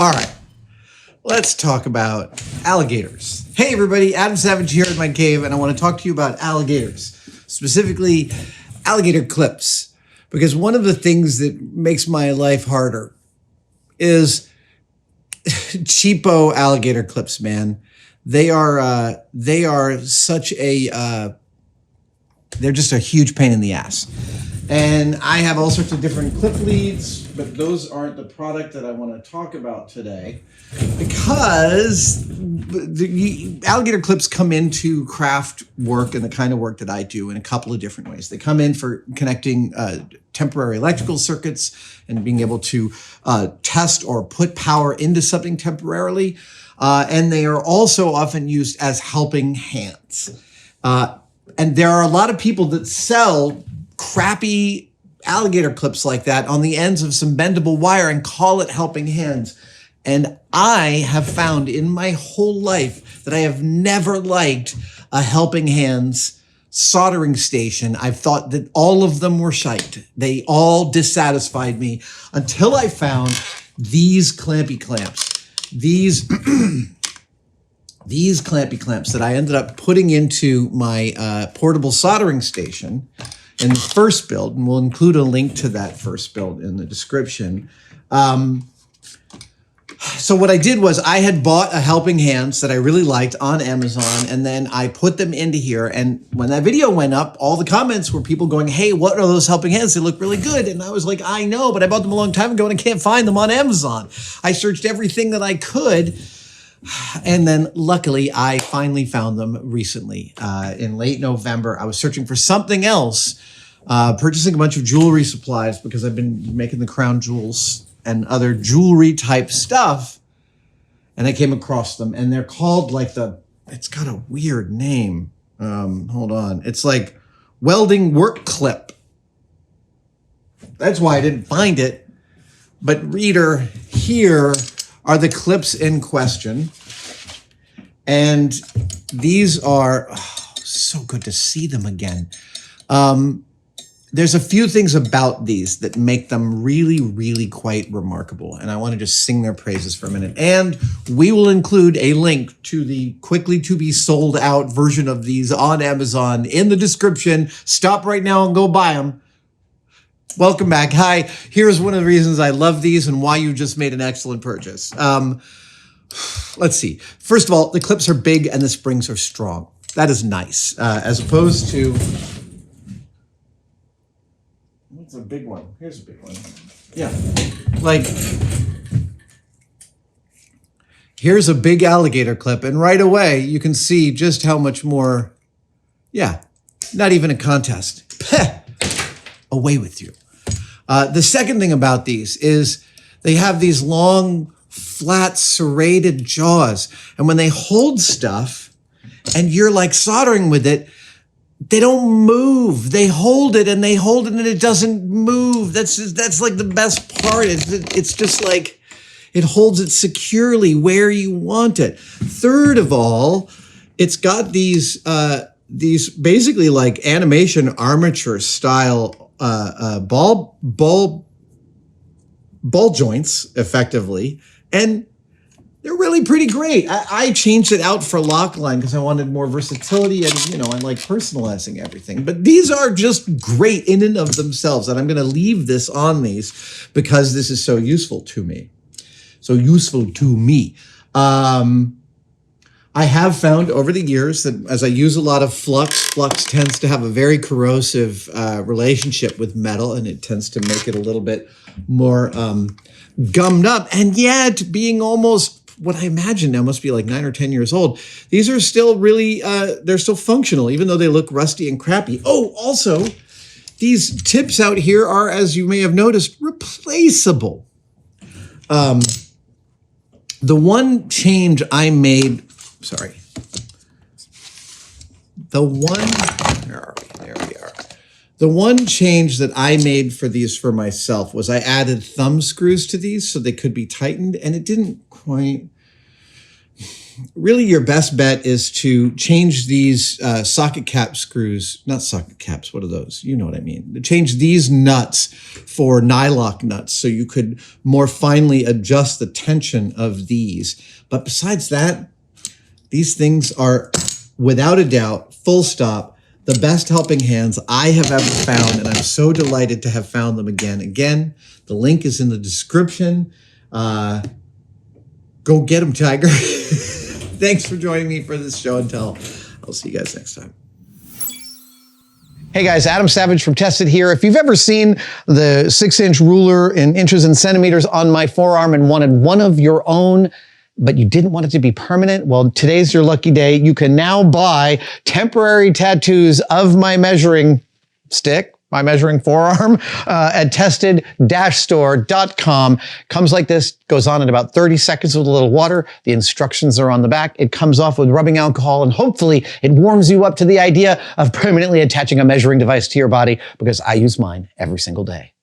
All right, let's talk about alligators. Hey everybody, Adam Savage here in my cave, and I want to talk to you about alligators, specifically alligator clips, because one of the things that makes my life harder is cheapo alligator clips, man. They are such a they're just a huge pain in the ass. And I have all sorts of different clip leads, but those aren't the product that I want to talk about today, because the alligator clips come into craft work and the kind of work that I do in a couple of different ways. They come in for connecting temporary electrical circuits and being able to test or put power into something temporarily. And they are also often used as helping hands. And there are a lot of people that sell crappy alligator clips like that on the ends of some bendable wire and call it helping hands. And I have found in my whole life that I have never liked a helping hands soldering station. I've thought that all of them were shite. They all dissatisfied me until I found these clampy clamps. These clampy clamps that I ended up putting into my portable soldering station in the first build, and we'll include a link to that first build in the description. So what I did was I had bought a helping hands that I really liked on Amazon, and then I put them into here. And when that video went up, all the comments were people going, hey, what are those helping hands? They look really good. And I was like, I know, but I bought them a long time ago and I can't find them on Amazon. I searched everything that I could. And then luckily I finally found them recently in late November. I was searching for something else, purchasing a bunch of jewelry supplies because I've been making the crown jewels and other jewelry type stuff. And I came across them, and they're called like it's got a weird name. Hold on. It's like welding work clip. That's why I didn't find it. But reader, here are the clips in question. And these are so good to see them again. There's a few things about these that make them really, really quite remarkable. And I want to just sing their praises for a minute. And we will include a link to the quickly to be sold out version of these on Amazon in the description. Stop right now and go buy them. Welcome back. Hi, here's one of the reasons I love these and why you just made an excellent purchase. Let's see. First of all, the clips are big and the springs are strong. That is nice, as opposed to... What's a big one? Here's a big one. Yeah, like... Here's a big alligator clip, and right away you can see just how much more... Yeah, not even a contest. Away with you. The second thing about these is they have these long, flat, serrated jaws. And when they hold stuff and you're like soldering with it, they don't move. They hold it and it doesn't move. That's like the best part. It's just like it holds it securely where you want it. Third of all, it's got these basically like animation armature style ball joints effectively, and they're really pretty great. I changed it out for lock line because I wanted more versatility, and I like personalizing everything. But these are just great in and of themselves, and I'm going to leave this on these because this is so useful to me. I have found over the years that as I use a lot of flux tends to have a very corrosive relationship with metal, and it tends to make it a little bit more gummed up. And yet, being almost what I imagine now must be like 9 or 10 years old, these are still really, they're still functional, even though they look rusty and crappy. Oh, also, these tips out here are, as you may have noticed, replaceable. The one change I made... Sorry. Where are we? There we are. The one change that I made for these for myself was I added thumb screws to these so they could be tightened, and it didn't quite really your best bet is to change these socket cap screws, not socket caps, what are those? You know what I mean. Change these nuts for nylock nuts so you could more finely adjust the tension of these. But besides that, these things are, without a doubt, full stop, the best helping hands I have ever found, and I'm so delighted to have found them again. Again, the link is in the description. Go get them, Tiger. Thanks for joining me for this show and tell. I'll see you guys next time. Hey guys, Adam Savage from Tested here. If you've ever seen the 6-inch ruler in inches and centimeters on my forearm and wanted one of your own, but you didn't want it to be permanent, well, today's your lucky day. You can now buy temporary tattoos of my measuring stick, my measuring forearm, at tested-store.com. Comes like this, goes on in about 30 seconds with a little water. The instructions are on the back. It comes off with rubbing alcohol, and hopefully it warms you up to the idea of permanently attaching a measuring device to your body, because I use mine every single day.